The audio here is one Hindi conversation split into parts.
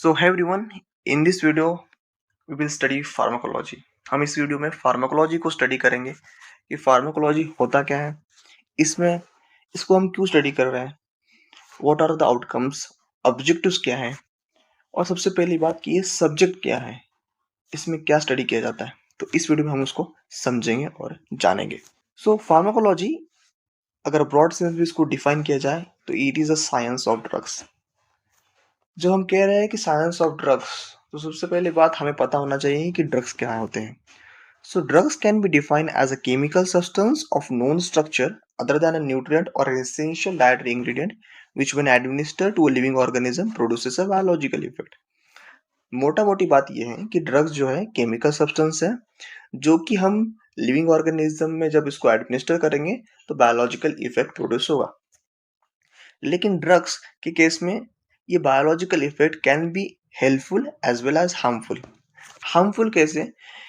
So hey everyone, in this video we will study pharmacology. हम इस वीडियो में फार्माकोलॉजी को स्टडी करेंगे कि फार्माकोलॉजी होता क्या है, इसमें इसको हम क्यों स्टडी कर रहे हैं, what are the outcomes, objectives क्या हैं, और सबसे पहली बात कि ये सब्जेक्ट क्या है, इसमें क्या स्टडी किया जाता है। तो इस वीडियो में हम उसको समझेंगे और जानेंगे। सो फार्माकोलॉजी अगर ब्रॉड सेंस में इसको डिफाइन किया जाए तो it is a science of drugs. जब हम कह रहे हैं कि साइंस ऑफ ड्रग्स, तो सबसे पहले बात हमें पता होना चाहिए कि ड्रग्स क्या होते हैं। So drugs can be defined as a chemical substance of known structure other than a nutrient or an essential dietary ingredient which when administered to a living organism produces a biological effect. मोटा मोटी बात यह है कि ड्रग्स जो है केमिकल सब्सटेंस है जो कि हम लिविंग ऑर्गेनिज्म में जब इसको एडमिनिस्टर करेंगे तो बायोलॉजिकल इफेक्ट प्रोड्यूस होगा। लेकिन ड्रग्स के केस में ये biological effect can be helpful as well as harmful. Harmful कैसे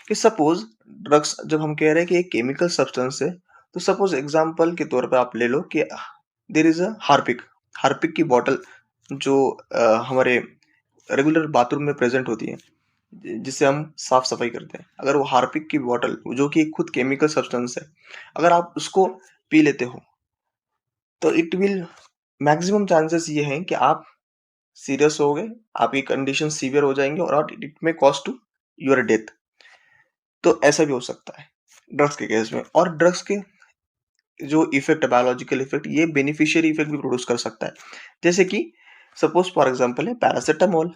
कि सपोज ड्रग्स जब हम कह रहे हैं कि एक केमिकल सब्सटेंस है, तो सपोज एग्जांपल के तौर पे आप ले लो कि there is a Harpic. Harpic की बॉटल जो हमारे रेगुलर बाथरूम में प्रेजेंट होती है, जिससे हम साफ सफाई करते हैं, अगर वो हार्पिक की बॉटल जो कि खुद केमिकल सब्सटेंस है, अगर आप उसको पी लेते हो तो इट विल मैक्सिमम चांसेस ये हैं कि आप सीरियस हो गए, आपकी कंडीशन सीवियर हो जाएंगे और it may cause to your death. तो ऐसा भी हो सकता है ड्रग्स के केस में। और ड्रग्स के जो इफेक्ट है, बायोलॉजिकल इफेक्ट, ये बेनिफिशियरी इफेक्ट भी प्रोड्यूस कर सकता है। जैसे कि सपोज फॉर एग्जांपल है पैरासिटामोल।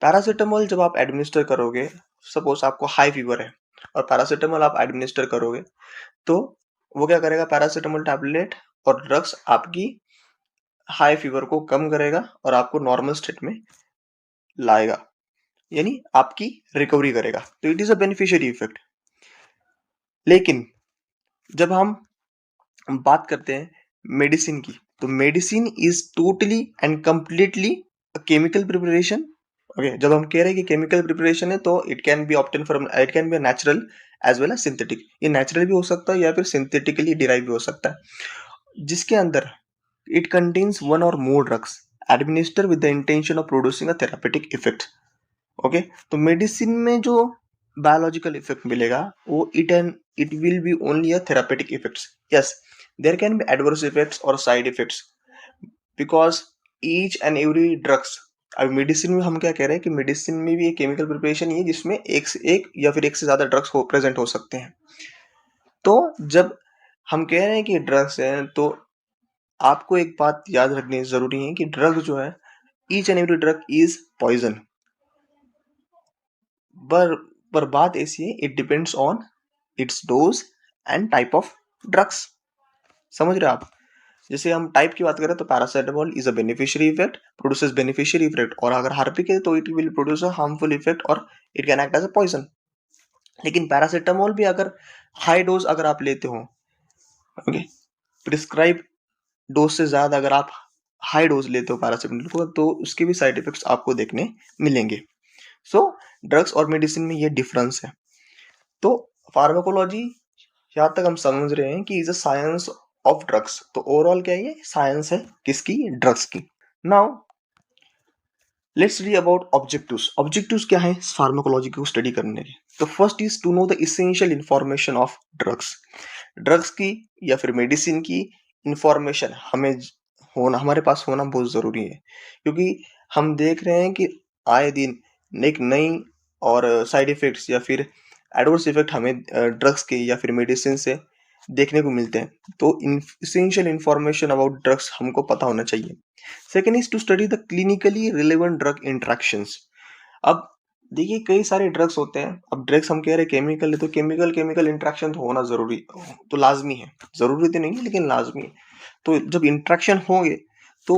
पैरासिटामोल जब आप एडमिनिस्टर करोगे, सपोज आपको हाई फीवर है और पैरासिटामोल आप एडमिनिस्टर करोगे, तो वो क्या करेगा, पैरासिटामोल टैबलेट और ड्रग्स आपकी हाई फीवर को कम करेगा और आपको नॉर्मल स्टेट में लाएगा, यानी आपकी रिकवरी करेगा। तो it is a beneficiary effect. लेकिन जब हम बात करते हैं मेडिसिन की, तो medicine is totally and completely chemical preparation. Okay, जब हम कह रहे हैं कि केमिकल प्रिपरेशन है तो it can be obtain from, it can be natural as well as synthetic. ये नेचुरल भी हो सकता है या फिर सिंथेटिकली डिराइव भी हो सकता है, जिसके अंदर इट कंटेन्स वन और more drugs administer with the intention of producing a therapeutic effect. Okay, तो मेडिसिन में जो बायोलॉजिकल इफेक्ट मिलेगा वो it will be only a therapeutic effects. Yes, there can be adverse effects और side effects because each and every drugs. अब मेडिसिन में हम क्या कह रहे हैं कि मेडिसिन में भी एक केमिकल प्रिपरेशन ही है जिसमें एक से एक या फिर एक से ज्यादा ड्रग्स हो प्रेजेंट हो सकते हैं। तो जब हम कह रहे हैं कि ड्रग्स हैं, तो आपको एक बात याद रखनी जरूरी है कि ड्रग जो है, each and every drug is poison. पर पर बात ऐसी है, it depends on its dose and type of drugs. समझ रहे हो आप? जैसे हम टाइप की बात करें तो paracetamol is a beneficiary effect, produces beneficiary effect, और अगर हार्पिक है तो it will produce a harmful effect और it can act as a poison. लेकिन पैरासिटामोल भी अगर हाई डोज अगर आप लेते हो, ओके, प्रिस्क्राइब डोज से ज्यादा अगर आप हाई डोज लेते हो पैरासिटामोल को, तो उसके भी साइड इफेक्ट्स आपको देखने मिलेंगे। सो ड्रग्स और मेडिसिन में ये डिफरेंस है। तो फार्माकोलॉजी यहाँ तक हम समझ रहे हैं कि is a science of drugs. तो ओवरऑल क्या है, ये साइंस है किसकी? ड्रग्स की। Now let's read about objectives. Objectives क्या है फार्माकोलॉजी को स्टडी करने के? तो first is to know the essential information of drugs. Drugs की या फिर मेडिसिन की इंफॉर्मेशन हमें होना, हमारे पास होना बहुत जरूरी है, क्योंकि हम देख रहे हैं कि आए दिन एक नई और साइड इफेक्ट्स या फिर एडवर्स इफेक्ट हमें ड्रग्स के या फिर मेडिसिन से देखने को मिलते हैं। तो इसेंशियल इंफॉर्मेशन अबाउट ड्रग्स हमको पता होना चाहिए। Second is to study the clinically relevant drug interactions. अब देखिए, कई सारे ड्रग्स होते हैं। अब ड्रग्स हम कह रहे हैं केमिकल है, तो केमिकल केमिकल इंट्रैक्शन तो होना जरूरी, तो लाजमी है। जरूरी तो नहीं है लेकिन लाजमी है। तो जब इंट्रैक्शन होंगे तो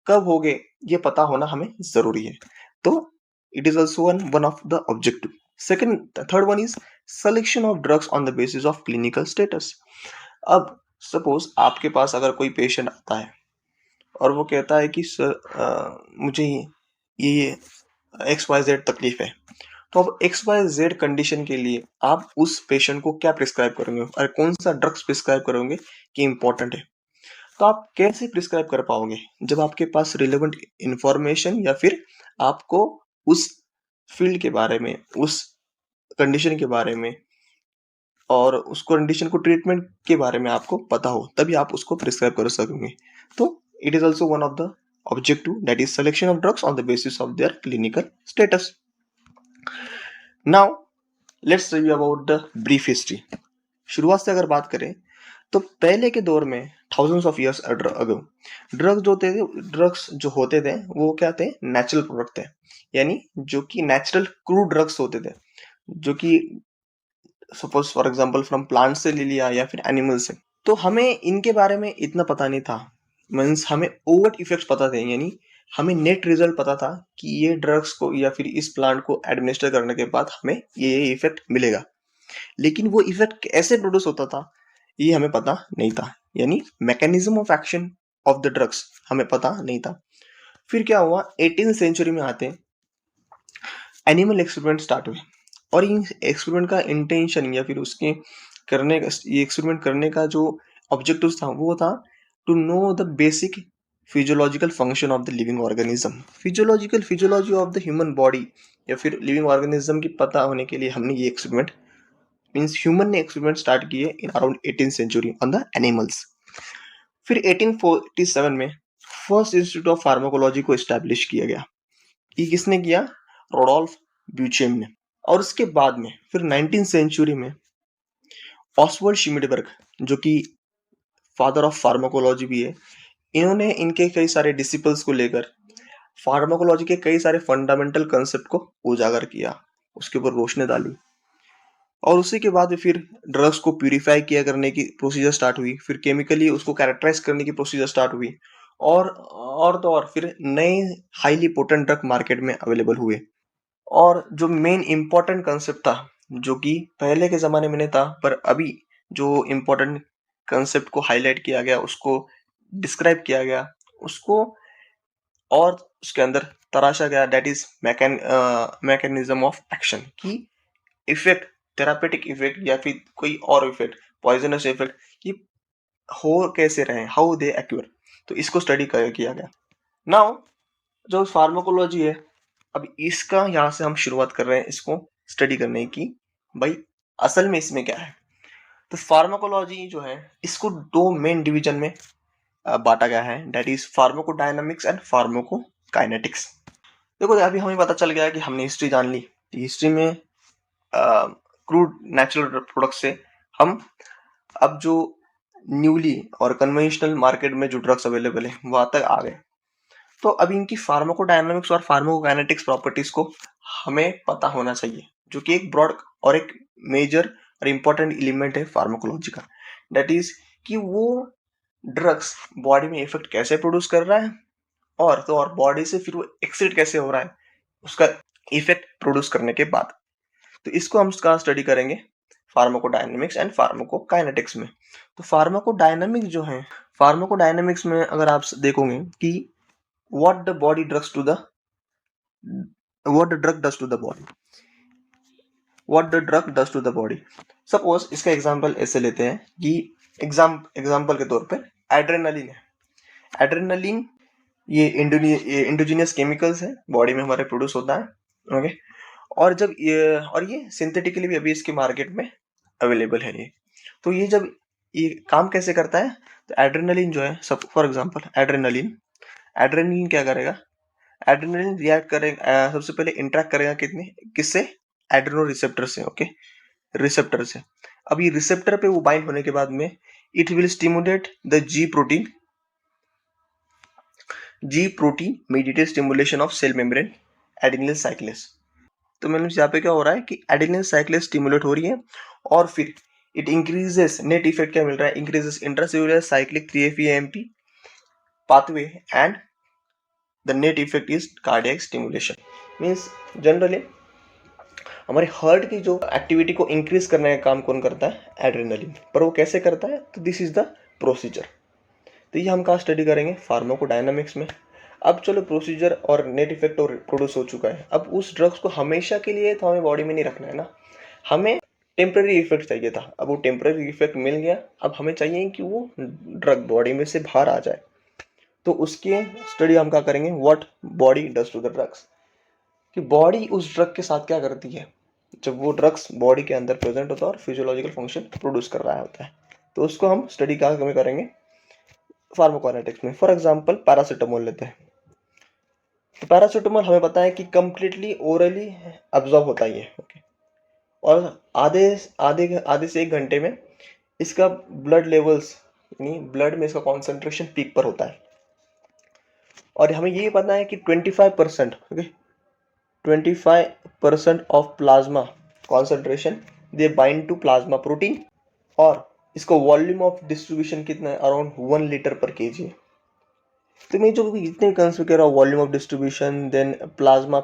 कब होंगे ये पता होना हमें जरूरी है। तो it is also one of the objective. Second, third one is selection of drugs on the basis of clinical status. अब सपोज आपके पास अगर कोई पेशेंट आता है और वो कहता है कि सर मुझे ये XYZ तकलीफ है, तो अब XYZ कंडीशन के लिए आप उस पेशेंट को क्या प्रिस्क्राइब करोगे और कौन सा ड्रग्स प्रिस्क्राइब करोगे कि इंपॉर्टेंट है? तो आप कैसे प्रिस्क्राइब कर पाओगे जब आपके पास रिलेवेंट इंफॉर्मेशन या फिर आपको उस फील्ड के बारे में, उस कंडीशन के बारे में और उस कंडीशन को ट्रीटमेंट के बारे में आपको पता हो, तभी आप उसको प्रिस्क्राइब कर सकेंगे। तो it is also one of the objective, that is selection of drugs on the basis of their clinical status. Now let's review about the brief history. शुरुआत से अगर बात करें तो पहले के दौर में thousands of years ago drugs जो होते थे वो क्या थे, नेचुरल प्रोडक्ट थे, यानी जो कि नेचुरल क्रूड ड्रग्स होते थे, जो कि suppose for example from plant से ले लिया या फिर एनिमल से। तो हमें इनके बारे में इतना पता नहीं था, मीन्स हमें ओवर्ट इफेक्ट्स पता थे, यानी हमें नेट रिजल्ट पता था कि ये ड्रग्स को या फिर इस प्लांट को एडमिनिस्टर करने के बाद हमें ये इफेक्ट मिलेगा, लेकिन वो इफेक्ट कैसे प्रोड्यूस होता था ये हमें पता नहीं था, यानी mechanism of action of the drugs हमें पता नहीं था। फिर क्या हुआ, 18th सेंचुरी में आते एनिमल एक्सपेरिमेंट स्टार्ट हुए, और इन एक्सपेरिमेंट का इंटेंशन या फिर उसके करने का, ये एक्सपेरिमेंट करने का जो ऑब्जेक्टिव था वो था to know the basic physiological function of the living organism. Physiology of the human body या फिर लिविंग ऑर्गेनिज्म की पता होने के लिए हमने ये एक्सपेरिमेंट, मीन्स ह्यूमन ने एक्सपेरिमेंट स्टार्ट किए in around 18th century on the animals. फिर 1847 में फर्स्ट इंस्टीट्यूट ऑफ फार्माकोलॉजी को एस्टैब्लिश किया गया। ये किसने किया, रोडोल्फ ब्यूचेम ने। और उसके बाद में फिर 19th सेंचुरी में ऑसवर्ल्ड शिमिडबर्ग, जो कि फादर ऑफ फार्माकोलॉजी भी है, इन्होंने इनके कई सारे डिसिपल्स को लेकर फार्माकोलॉजी के कई सारे फंडामेंटल कंसेप्ट को उजागर किया, उसके ऊपर रोशनी डाली। और उसी के बाद फिर ड्रग्स को प्यूरिफाई किया करने की प्रोसीजर स्टार्ट हुई, फिर केमिकली उसको कैरेक्टराइज करने की प्रोसीजर स्टार्ट हुई, और तो और फिर नए हाईली पोटेंट ड्रग मार्केट में अवेलेबल हुए। और जो मेन इम्पोर्टेंट कंसेप्ट था, जो कि पहले के ज़माने में नहीं था, पर अभी जो इम्पोर्टेंट कंसेप्ट को हाईलाइट किया गया, उसको डिस्क्राइब किया गया, उसको और उसके अंदर तराशा गया, that is mechanism of action की इफेक्ट, थेरापेटिक इफेक्ट या फिर कोई और इफेक्ट, पॉइजनस इफेक्ट, ये हो कैसे रहे, हाउ दे एक्यूर, तो इसको स्टडी किया गया। नाउ जो फार्माकोलॉजी है, अब इसका यहाँ से हम शुरुआत कर रहे हैं इसको स्टडी करने की, भाई असल में इसमें क्या है। तो फार्माकोलॉजी जो है इसको दो मेन डिवीजन में बांटा गया है, that is pharmacodynamics and pharmacokinetics. देखो अभी हमें पता चल गया कि हमने हिस्ट्री जान ली, हिस्ट्री में क्रूड नेचुरल प्रोडक्ट से हम अब जो न्यूली और कन्वेंशनल मार्केट में जो ड्रग्स अवेलेबल है वहां तक आ गए। तो अब इनकी फार्माकोडायनामिक्स और फार्माकोकाइनेटिक्स प्रॉपर्टीज को हमें पता होना चाहिए, जो कि एक ब्रॉड और एक मेजर और इम्पोर्टेंट एलिमेंट है फार्माकोलॉजी का, दैट इज कि वो ड्रग्स बॉडी में इफेक्ट कैसे प्रोड्यूस कर रहा है, और तो और बॉडी से फिर वो एक्सिट कैसे हो रहा है उसका इफेक्ट प्रोड्यूस करने के बाद। तो इसको हम उसका स्टडी करेंगे फार्माकोडायनामिक्स एंड फार्माकोकाइनेटिक्स में। तो फार्माकोडायनामिक्स जो है, फार्माकोडायनामिक्स में अगर आप देखोगे कि what the drug does to the body, suppose इसका एग्जांपल ऐसे लेते हैं कि एग्जांपल के तौर पे एड्रेनलिन है। एड्रेनलिन ये इंडोजिनियस केमिकल्स है, बॉडी में हमारे प्रोड्यूस होता है, ओके। और जब ये सिंथेटिकली भी अभी इसके मार्केट में अवेलेबल है ये। तो ये जब ये काम कैसे करता है, तो एड्रेनलिन जो है, सब फॉर एग्जांपल एड्रेनलिन क्या करेगा, एड्रेनलिन रिएक्ट करेगा, सबसे पहले इंटरेक्ट करेगा किससे, एड्रेनो रिसेप्टर से, ओके, रिसेप्टर से। अब ये रिसेप्टर पे वो बाइंड होने के बाद में it will stimulate the G protein mediated stimulation of cell membrane adenyl cyclase. तो मतलब यहाँ पे क्या हो रहा है कि एडिनिल साइक्लेस स्टिमुलेट हो रही है, और फिर इट इंक्रीजेस, नेट इफेक्ट क्या मिल रहा है, increases intracellular cyclic 3-FEAMP pathway and the net effect is cardiac stimulation। Means generally हमारे हार्ट की जो एक्टिविटी को इंक्रीज करने का काम कौन करता है, एड्रेनलिन, पर वो कैसे करता है, तो दिस इज द प्रोसीजर। तो ये हम कहाँ स्टडी करेंगे, फार्माकोडायनामिक्स में। अब चलो प्रोसीजर और नेट इफेक्ट और प्रोड्यूस हो चुका है, अब उस ड्रग्स को हमेशा के लिए तो हमें बॉडी में नहीं रखना है ना, हमें टेम्पररी इफेक्ट चाहिए था। अब वो टेम्पररी इफेक्ट मिल गया, अब हमें चाहिए कि वो ड्रग बॉडी में से बाहर आ जाए। तो उसके स्टडी हम क्या करेंगे, what body does to the drugs, कि बॉडी उस ड्रग के साथ क्या करती है जब वो ड्रग्स बॉडी के अंदर प्रेजेंट होता है और फिजियोलॉजिकल फंक्शन प्रोड्यूस कर रहा होता है। तो उसको हम स्टडी कहाँ में करेंगे, फार्माकोकाइनेटिक्स में। फॉर एग्जांपल पैरासीटामोल लेते हैं। तो पैरासीटामोल हमें पता है कि कंप्लीटली ओरली अब्जॉर्ब होता ही है, ओके। और आधे आधे आधे से 1 घंटे में इसका ब्लड लेवल्स यानी ब्लड में इसका कॉन्सेंट्रेशन पीक पर होता है। और हमें ये पता है कि 25%, okay, 25% of plasma concentration they bind to plasma protein. और इसका वॉल्यूम ऑफ डिस्ट्रीब्यूशन कितना है, अराउंड 1 लीटर पर केजी है। तो मैं जो भी जितने कंसिडर कर रहा हूँ, volume of distribution, then plasma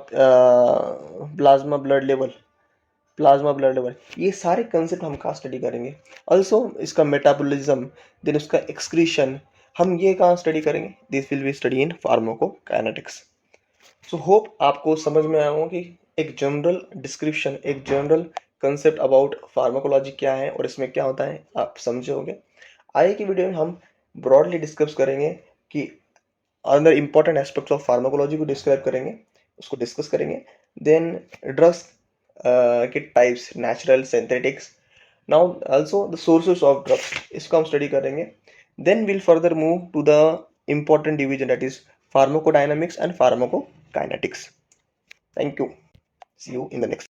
blood level, ये सारे कंसेप्ट हम कहाँ स्टडी करेंगे। ऑल्सो इसका मेटाबॉलिज्म, देन उसका एक्सक्रीशन, हम ये कहाँ स्टडी करेंगे, this will be study in pharmacokinetics. So hope आपको समझ में आया होगा कि एक जनरल डिस्क्रिप्शन, एक जनरल कंसेप्ट अबाउट फार्माकोलॉजी क्या है और इसमें क्या होता है आप समझे होंगे। आगे की वीडियो में हम ब्रॉडली डिस्कस करेंगे कि अंदर इंपॉर्टेंट एस्पेक्ट्स ऑफ फार्माकोलॉजी को डिस्क्राइब करेंगे, उसको डिस्कस करेंगे। देन ड्रग्स के types, natural, synthetics, now also the sources of drugs, इसको हम स्टडी करेंगे। Then will further move to the important division, that is pharmacodynamics and pharmacokinetics. Thank you. See you in the next